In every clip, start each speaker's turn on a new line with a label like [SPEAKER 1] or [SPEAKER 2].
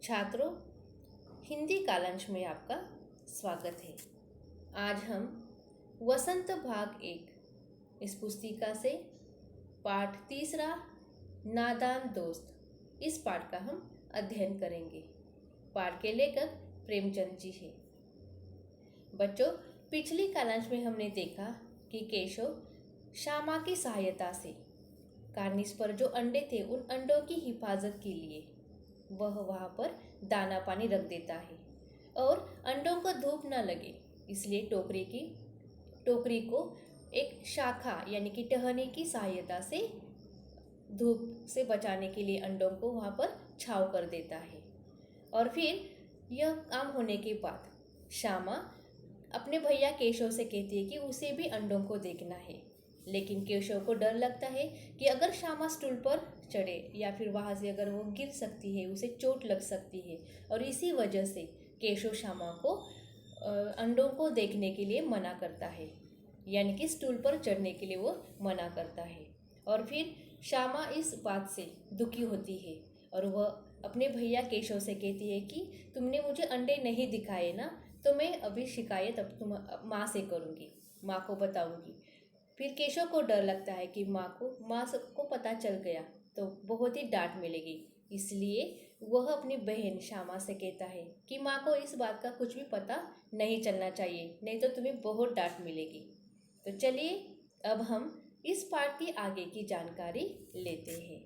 [SPEAKER 1] छात्रों, हिंदी कालांश में आपका स्वागत है। आज हम वसंत भाग 1 इस पुस्तिका से पाठ 3 नादान दोस्त इस पाठ का हम अध्ययन करेंगे। पाठ के लेखक प्रेमचंद जी हैं। बच्चों, पिछली कालांश में हमने देखा कि केशव श्यामा की सहायता से कार्निस पर जो अंडे थे उन अंडों की हिफाजत के लिए वह वहाँ पर दाना पानी रख देता है और अंडों को धूप न लगे इसलिए टोकरी को एक शाखा यानी कि टहनी की सहायता से धूप से बचाने के लिए अंडों को वहाँ पर छांव कर देता है। और फिर यह काम होने के बाद श्यामा अपने भैया केशव से कहती है कि उसे भी अंडों को देखना है, लेकिन केशव को डर लगता है कि अगर श्यामा स्टूल पर चढ़े या फिर वहाँ से अगर वो गिर सकती है, उसे चोट लग सकती है। और इसी वजह से केशव श्यामा को अंडों को देखने के लिए मना करता है, यानी कि स्टूल पर चढ़ने के लिए वो मना करता है। और फिर श्यामा इस बात से दुखी होती है और वह अपने भैया केशव से कहती है कि तुमने मुझे अंडे नहीं दिखाए ना, तो मैं अभी शिकायत अब माँ से करूँगी, माँ को बताऊँगी। फिर केशव को डर लगता है कि माँ को पता चल गया तो बहुत ही डांट मिलेगी, इसलिए वह अपनी बहन श्यामा से कहता है कि माँ को इस बात का कुछ भी पता नहीं चलना चाहिए, नहीं तो तुम्हें बहुत डांट मिलेगी। तो चलिए अब हम इस पाठ की आगे की जानकारी लेते हैं।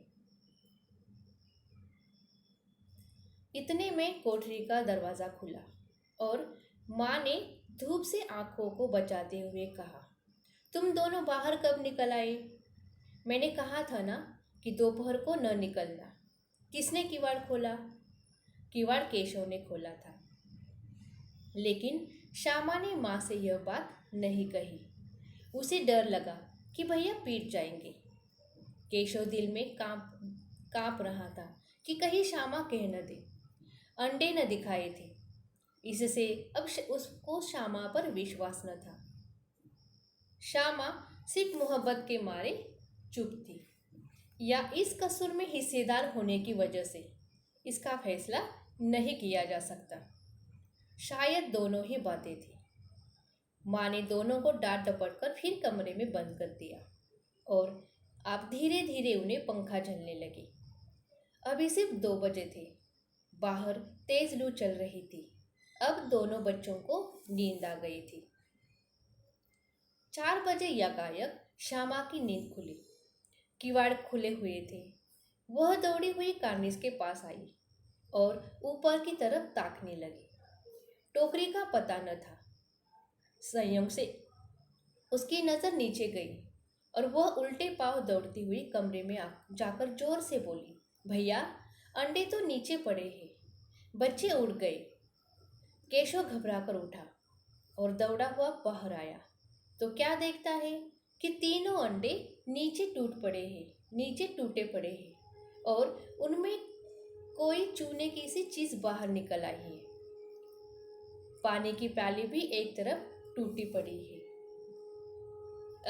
[SPEAKER 1] इतने में कोठरी का दरवाज़ा खुला और माँ ने धूप से आंखों को बचाते हुए कहा, तुम दोनों बाहर कब निकल आए? मैंने कहा था ना कि दोपहर को न निकलना। किसने किवाड़ खोला? किवाड़ केशव ने खोला था। लेकिन श्यामा ने माँ से यह बात नहीं कही। उसे डर लगा कि भैया पीट जाएंगे। केशव दिल में कांप रहा था कि कहीं श्यामा कह न दे अंडे न दिखाए थे। इससे अब उसको श्यामा पर विश्वास न था। श्यामा सिर्फ मोहब्बत के मारे चुप थी या इस कसूर में हिस्सेदार होने की वजह से इसका फैसला नहीं किया जा सकता। शायद दोनों ही बातें थी। माँ ने दोनों को डांट डपट कर फिर कमरे में बंद कर दिया और आप धीरे धीरे उन्हें पंखा झलने लगी। अभी सिर्फ 2 बजे थे। बाहर तेज लू चल रही थी। अब दोनों बच्चों को नींद आ गई थी। 4 बजे यकायक श्यामा की नींद खुली। किवाड़ खुले हुए थे। वह दौड़ी हुई कार्निस के पास आई और ऊपर की तरफ ताकने लगी। टोकरी का पता न था। संयोग से उसकी नज़र नीचे गई और वह उल्टे पांव दौड़ती हुई कमरे में जाकर जोर से बोली, भैया अंडे तो नीचे पड़े हैं, बच्चे उड़ गए। केशव घबराकर उठा और दौड़ा हुआ बाहर आया तो क्या देखता है कि तीनों अंडे नीचे टूटे पड़े हैं और उनमें कोई चूने की सी चीज बाहर निकल आई है। पानी की प्याली भी एक तरफ टूटी पड़ी है।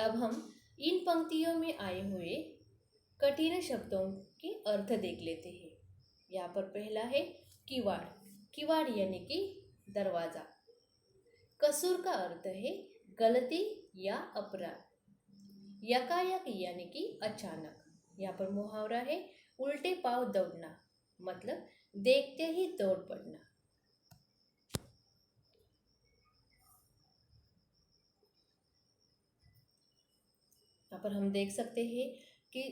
[SPEAKER 1] अब हम इन पंक्तियों में आए हुए कठिन शब्दों के अर्थ देख लेते हैं। यहाँ पर पहला है किवाड़। किवाड़ यानी कि दरवाजा। कसूर का अर्थ है गलती या अपराध। यकायक यानी कि अचानक। यहाँ पर मुहावरा है उल्टे पांव दौड़ना, मतलब देखते ही दौड़ पड़ना। यहाँ पर हम देख सकते हैं कि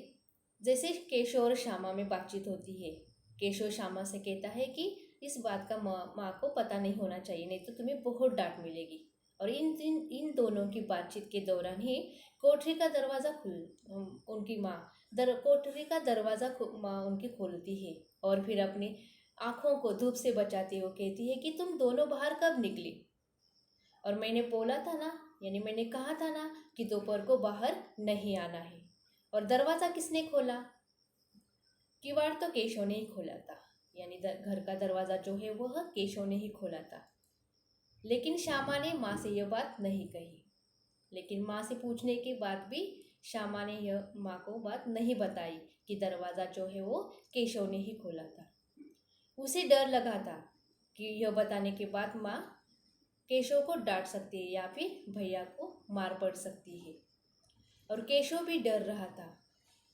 [SPEAKER 1] जैसे केशव और श्यामा में बातचीत होती है, केशव श्यामा से कहता है कि इस बात का माँ को पता नहीं होना चाहिए, नहीं तो तुम्हें बहुत डांट मिलेगी। और इन दोनों की बातचीत के दौरान ही कोठरी का दरवाज़ा उनकी माँ कोठरी का दरवाज़ा माँ उनकी खोलती है और फिर अपनी आँखों को धूप से बचाते हुए कहती है कि तुम दोनों बाहर कब निकली? और मैंने बोला था ना, यानी मैंने कहा था ना कि दोपहर को बाहर नहीं आना है। और दरवाज़ा किसने खोला? किवाड़ तो केशव ने ही खोला था, यानी घर का दरवाज़ा जो है वह केशव ने ही खोला था। लेकिन श्यामा ने माँ से यह बात नहीं कही। लेकिन माँ से पूछने के बाद भी श्यामा ने यह माँ को बात नहीं बताई कि दरवाज़ा जो है वो केशव ने ही खोला था। उसे डर लगा था कि यह बताने के बाद माँ केशव को डांट सकती है या फिर भैया को मार पड़ सकती है। और केशव भी डर रहा था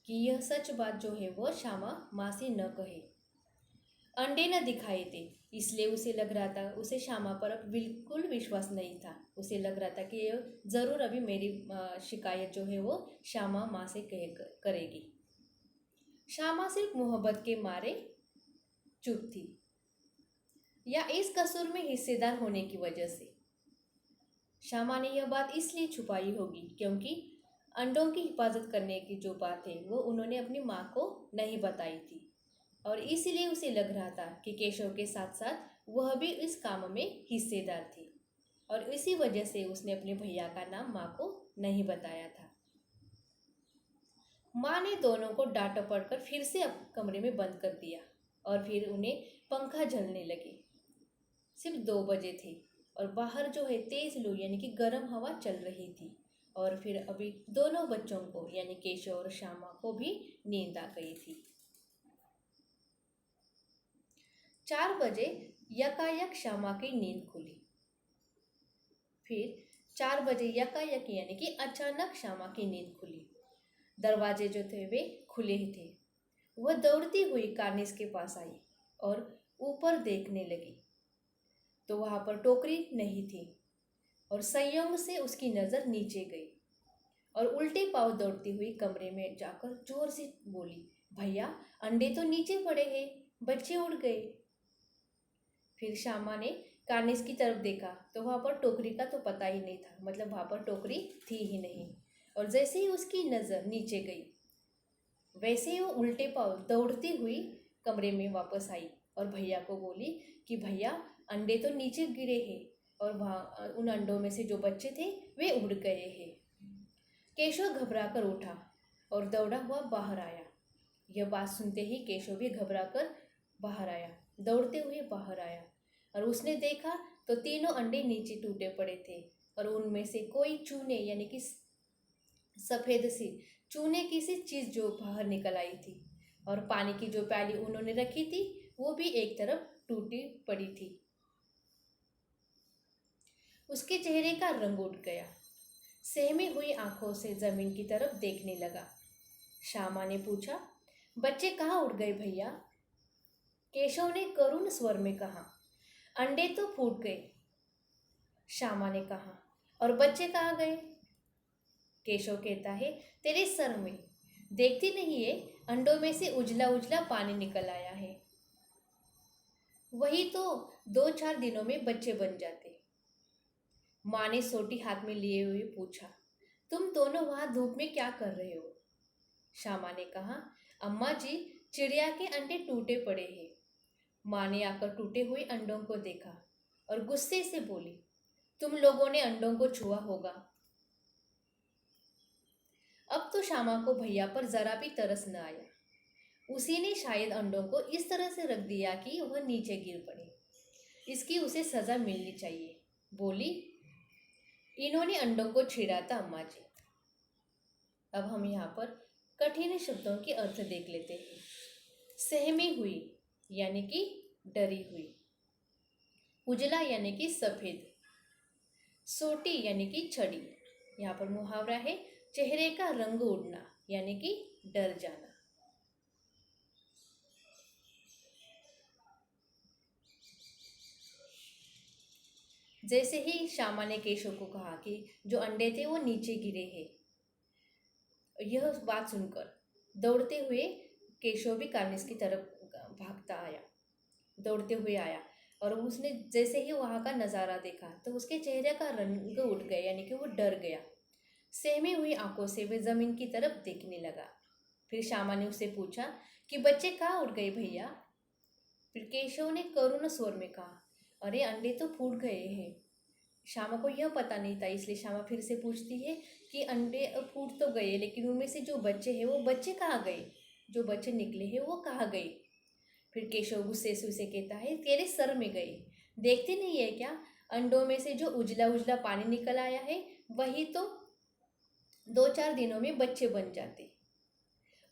[SPEAKER 1] कि यह सच बात जो है वो श्यामा माँ से न कहे। अंडे न दिखाए थे, इसलिए उसे लग रहा था, उसे श्यामा पर अब बिल्कुल विश्वास नहीं था। उसे लग रहा था कि ये ज़रूर अभी मेरी शिकायत जो है वो श्यामा माँ से करेगी। श्यामा सिर्फ मोहब्बत के मारे चुप थी, या इस कसूर में हिस्सेदार होने की वजह से। श्यामा ने यह बात इसलिए छुपाई होगी क्योंकि अंडों की हिफाजत करने की जो बात है वो उन्होंने अपनी माँ को नहीं बताई थी, और इसीलिए उसे लग रहा था कि केशव के साथ साथ वह भी इस काम में हिस्सेदार थी, और इसी वजह से उसने अपने भैया का नाम माँ को नहीं बताया था। माँ ने दोनों को डांट पड़कर फिर से कमरे में बंद कर दिया, और फिर उन्हें पंखा झलने लगे। सिर्फ 2 बजे थे और बाहर जो है तेज लू यानी कि गर्म हवा चल रही थी, और फिर अभी दोनों बच्चों को यानी केशव और श्यामा को भी नींद आ गई थी। 4 बजे यकायक श्यामा की नींद खुली। फिर 4 बजे यकायक यानी कि अचानक श्यामा की नींद खुली। दरवाजे जो थे वे खुले ही थे। वह दौड़ती हुई कार्निस के पास आई और ऊपर देखने लगी, तो वहां पर टोकरी नहीं थी, और संयोग से उसकी नज़र नीचे गई और उल्टे पांव दौड़ती हुई कमरे में जाकर जोर से बोली, भैया अंडे तो नीचे पड़े हैं, बच्चे उड़ गए। फिर श्यामा ने कार्निस की तरफ देखा तो वहां पर टोकरी का तो पता ही नहीं था, मतलब वहां पर टोकरी थी ही नहीं। और जैसे ही उसकी नज़र नीचे गई वैसे ही वो उल्टे पांव दौड़ती हुई कमरे में वापस आई और भैया को बोली कि भैया अंडे तो नीचे गिरे हैं, और वहाँ उन अंडों में से जो बच्चे थे वे उड़ गए हैं। केशव घबराकर उठा और दौड़ा हुआ बाहर आया। यह बात सुनते ही केशव भी घबराकर बाहर आया, दौड़ते हुए बाहर आया, और उसने देखा तो तीनों अंडे नीचे टूटे पड़े थे, और उनमें से कोई चूने यानी कि सफ़ेद सी चूने की सी चीज़ जो बाहर निकल आई थी, और पानी की जो प्याली उन्होंने रखी थी वो भी एक तरफ टूटी पड़ी थी। उसके चेहरे का रंग उठ गया, सहमी हुई आंखों से जमीन की तरफ देखने लगा। श्यामा ने पूछा, बच्चे कहाँ उड़ गए भैया? केशव ने करुण स्वर में कहा, अंडे तो फूट गए। श्यामा ने कहा, और बच्चे कहाँ गए? केशव कहता है, तेरे सर में, देखती नहीं है अंडों में से उजला उजला पानी निकल आया है। वही तो 2-4 दिनों में बच्चे बन जाते। माँ ने सोटी हाथ में लिए हुए पूछा, तुम दोनों वहां धूप में क्या कर रहे हो? श्यामा ने कहा, अम्मा जी चिड़िया के अंडे टूटे पड़े हैं। माँ ने आकर टूटे हुए अंडों को देखा और गुस्से से बोली, तुम लोगों ने अंडों को छुआ होगा। अब तो श्यामा को भैया पर जरा भी तरस न आया। उसी ने शायद अंडों को इस तरह से रख दिया कि वह नीचे गिर पड़े। इसकी उसे सजा मिलनी चाहिए। बोली, इन्होंने अंडों को छेड़ा था अम्मा जी। अब हम यहाँ पर कठिन शब्दों के अर्थ देख लेते हैं। सहमी हुई यानी कि डरी हुई, उजला यानी कि सफेद, सोटी यानी कि छड़ी। यहाँ पर मुहावरा है चेहरे का रंग उड़ना यानी कि डर जाना। जैसे ही श्यामा ने केशव को कहा कि जो अंडे थे वो नीचे गिरे हैं, यह बात सुनकर दौड़ते हुए केशव भी कार्निस की तरफ भागता आया, दौड़ते हुए आया, और उसने जैसे ही वहाँ का नज़ारा देखा तो उसके चेहरे का रंग उठ गया यानी कि वो डर गया। सहमी हुई आंखों से वह जमीन की तरफ देखने लगा। फिर श्यामा ने उससे पूछा कि बच्चे कहाँ उड़ गए भैया? फिर केशव ने करुण स्वर में कहा, अरे अंडे तो फूट गए हैं। श्यामा को यह पता नहीं था, इसलिए श्यामा फिर से पूछती है कि अंडे फूट तो गए, लेकिन उनमें से जो बच्चे हैं वो बच्चे कहाँ गए? जो बच्चे निकले हैं वो कहाँ गए? फिर केशव गुस्से से उसे कहता है, तेरे सर में गए, देखते नहीं है क्या? अंडों में से जो उजला उजला पानी निकल आया है वही तो 2-4 दिनों में बच्चे बन जाते।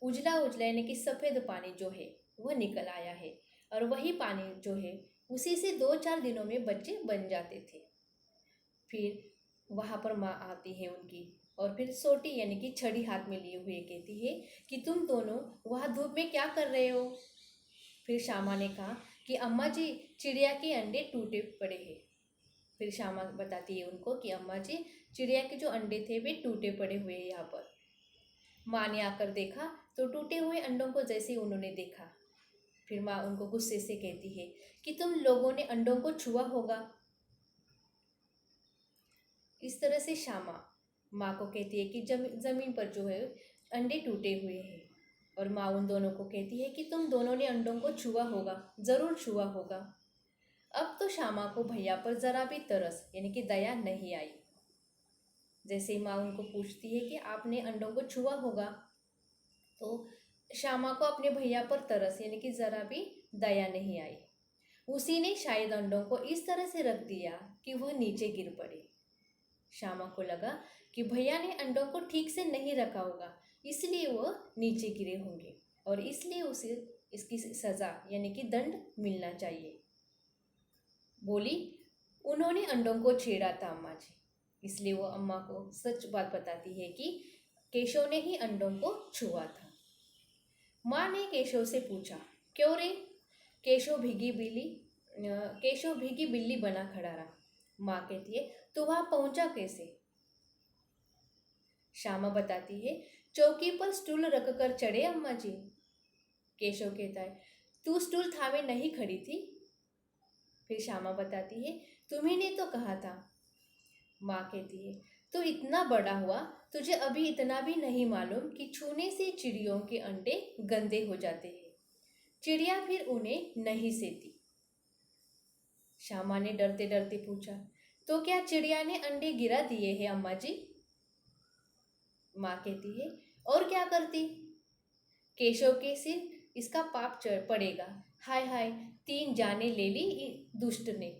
[SPEAKER 1] उजला उजला यानी कि सफ़ेद पानी जो है वह निकल आया है, और वही पानी जो है उसी से 2-4 दिनों में बच्चे बन जाते थे। फिर वहाँ पर माँ आती है उनकी और फिर सोटी यानी कि छड़ी हाथ में लिए हुए कहती है कि तुम दोनों वहाँ धूप में क्या कर रहे हो। फिर श्यामा ने कहा कि अम्मा जी, चिड़िया के अंडे टूटे पड़े हैं। फिर श्यामा बताती है उनको कि अम्मा जी, चिड़िया के जो अंडे थे वे टूटे पड़े हुए हैं यहाँ पर। माँ ने आकर देखा तो टूटे हुए अंडों को जैसे उन्होंने देखा, फिर माँ उनको गुस्से से कहती है कि तुम लोगों ने अंडों को छुआ होगा। इस तरह से श्यामा माँ को कहती है कि जमीन पर जो है अंडे टूटे हुए हैं, और माँ उन दोनों को कहती है कि तुम दोनों ने अंडों को छुआ होगा, ज़रूर छुआ होगा। अब तो श्यामा को भैया पर ज़रा भी तरस यानी कि दया नहीं आई। जैसे माँ उनको पूछती है कि आपने अंडों को छुआ होगा, तो श्यामा को अपने भैया पर तरस यानी कि ज़रा भी दया नहीं आई। उसी ने शायद अंडों को इस तरह से रख दिया कि वह नीचे गिर पड़े। श्यामा को लगा कि भैया ने अंडों को ठीक से नहीं रखा होगा, इसलिए वह नीचे गिरे होंगे और इसलिए उसे इसकी सज़ा यानी कि दंड मिलना चाहिए। बोली, उन्होंने अंडों को छेड़ा था अम्मा जी। इसलिए वो अम्मा को सच बात बताती है कि केशव ने ही अंडों को छुआ था। माँ ने केशव से पूछा, क्यों रे? केशव भीगी बिल्ली बना खड़ा रहा। माँ कहती है, तो वहाँ पहुंचा कैसे? श्यामा बताती है, चौकी पर स्टूल रखकर चढ़े अम्मा जी। केशव कहता है, तू स्टूल थामे नहीं खड़ी थी? फिर श्यामा बताती है, तुम्ही ने तो कहा था। माँ कहती है, तो इतना बड़ा हुआ, तुझे अभी इतना भी नहीं मालूम कि छूने से चिड़ियों के अंडे गंदे हो जाते हैं। चिड़िया फिर उन्हें नहीं सेती। श्यामा ने डरते डरते पूछा, तो क्या चिड़िया ने अंडे गिरा दिए हैं अम्मा जी? माँ कहती है, और क्या करती? केशव के सिर इसका पाप चढ़ पड़ेगा। हाय हाय, 3 जाने ले ली दुष्ट ने।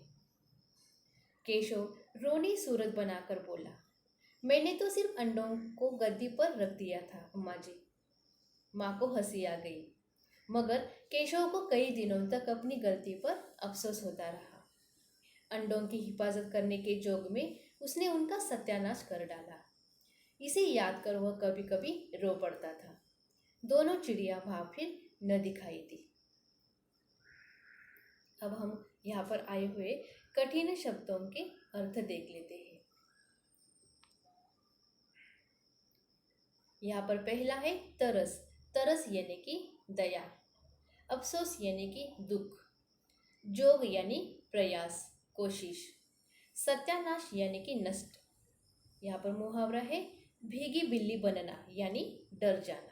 [SPEAKER 1] केशव रोनी सूरत बनाकर बोला, मैंने तो सिर्फ अंडों को गद्दी पर रख दिया था अम्मा जी। माँ को हंसी आ गई, मगर केशव को कई दिनों तक अपनी गलती पर अफसोस होता रहा। अंडों की हिफाजत करने के जोग में उसने उनका सत्यानाश कर डाला। इसे याद कर वह कभी कभी रो पड़ता था। दोनों चिड़िया वहां फिर न दिखाई दी। अब हम यहाँ पर आए हुए कठिन शब्दों के अर्थ देख लेते हैं। यहाँ पर पहला है तरस। तरस यानी कि दया, अफसोस यानी कि दुख, जोग यानी प्रयास, कोशिश, सत्यानाश यानी कि नष्ट। यहाँ पर मुहावरा है भीगी बिल्ली बनना यानी डर जाना।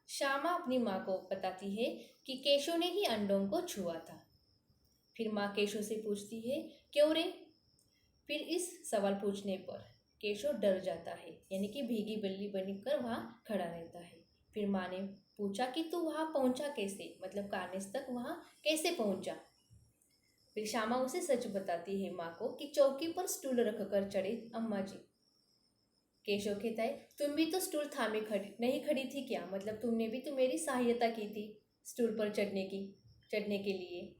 [SPEAKER 1] श्यामा अपनी माँ को बताती है कि केशव ने ही अंडों को छुआ था। फिर माँ केशव से पूछती है, क्यों रे? फिर इस सवाल पूछने पर केशव डर जाता है यानी कि भीगी बिल्ली बनकर वहाँ खड़ा रहता है। फिर माँ ने पूछा कि तू वहाँ पहुँचा कैसे, मतलब कार्निस तक वहाँ कैसे पहुँचा? फिर श्यामा उसे सच बताती है माँ को कि चौकी पर स्टूल रखकर चढ़े अम्मा जी। केशव कहता है, तुम भी तो स्टूल थामे नहीं खड़ी थी क्या? मतलब तुमने भी तो मेरी सहायता की थी स्टूल पर चढ़ने के लिए।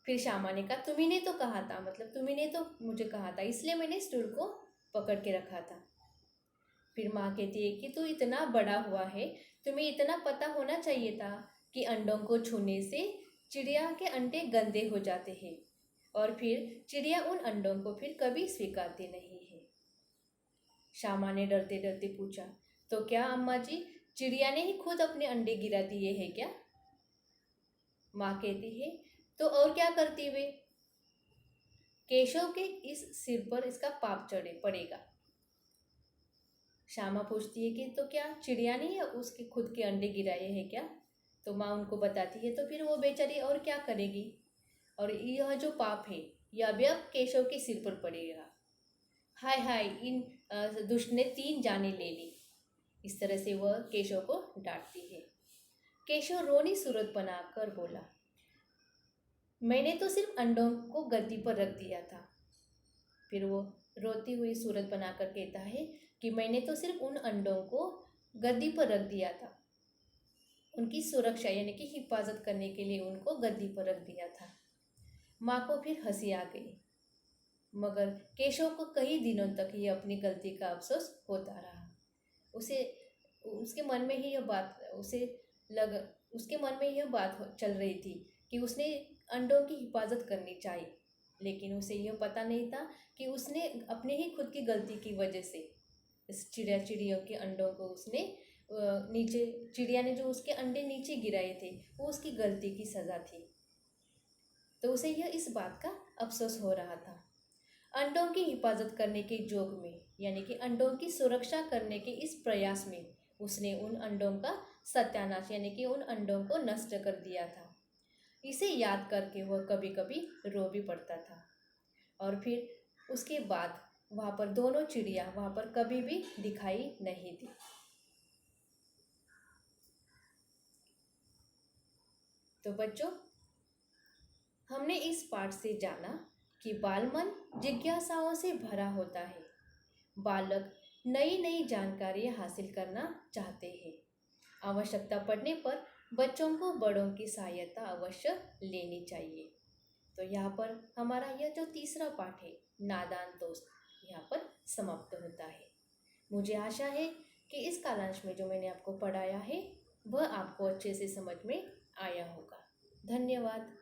[SPEAKER 1] फिर श्यामा ने कहा, तुम्ही ने तो कहा था, मतलब तुम्ही ने तो मुझे कहा था, इसलिए मैंने स्टूल को पकड़ के रखा था। फिर माँ कहती है कि तू इतना बड़ा हुआ है, तुम्हें इतना पता होना चाहिए था कि अंडों को छूने से चिड़िया के अंडे गंदे हो जाते हैं, और फिर चिड़िया उन अंडों को फिर कभी स्वीकारती नहीं है। श्यामा ने डरते डरते पूछा, तो क्या अम्मा जी, चिड़िया ने ही खुद अपने अंडे गिरा दिए हैं क्या? माँ कहती है, तो और क्या करती वे? केशव के इस सिर पर इसका पाप चढ़े पड़ेगा। श्यामा पूछती है कि तो क्या चिड़िया ने ही उसके खुद के अंडे गिराए हैं क्या? तो माँ उनको बताती है, तो फिर वो बेचारी और क्या करेगी, और यह जो पाप है यह अब केशव के सिर पर पड़ेगा। हाय हाय, इन दुष्ट ने 3 जाने ले ली। इस तरह से वह केशव को डांटती है। केशव रोनी सूरत बनाकर बोला, मैंने तो सिर्फ अंडों को गद्दी पर रख दिया था। फिर वो रोती हुई सूरत बनाकर कहता है, कि मैंने तो सिर्फ उन अंडों को गद्दी पर रख दिया था, उनकी सुरक्षा यानी कि हिफाजत करने के लिए उनको गद्दी पर रख दिया था। माँ को फिर हंसी आ गई, मगर केशव को कई दिनों तक ये अपनी गलती का अफसोस होता रहा। उसे उसके मन में ही यह बात उसके मन में यह बात चल रही थी कि उसने अंडों की हिफाजत करनी चाहिए, लेकिन उसे यह पता नहीं था कि उसने अपने ही खुद की गलती की वजह से इस चिड़ियों के अंडों को उसने नीचे, चिड़िया ने जो उसके अंडे नीचे गिराए थे वो उसकी गलती की सज़ा थी। तो उसे यह इस बात का अफसोस हो रहा था। अंडों की हिफाजत करने के जोग में यानी कि अंडों की सुरक्षा करने के इस प्रयास में उसने उन अंडों का सत्यानाश यानी कि उन अंडों को नष्ट कर दिया था। इसे याद करके वह कभी कभी रो भी पड़ता था। और फिर उसके बाद वहाँ पर दोनों चिड़िया वहाँ पर कभी भी दिखाई नहीं दी। तो बच्चों, हमने इस पाठ से जाना कि बालमन जिज्ञासाओं से भरा होता है। बालक नई नई जानकारियाँ हासिल करना चाहते हैं। आवश्यकता पड़ने पर बच्चों को बड़ों की सहायता अवश्य लेनी चाहिए। तो यहाँ पर हमारा यह जो तीसरा पाठ है, नादान दोस्त, यहाँ पर समाप्त होता है। मुझे आशा है कि इस कालांश में जो मैंने आपको पढ़ाया है वह आपको अच्छे से समझ में आया होगा। धन्यवाद।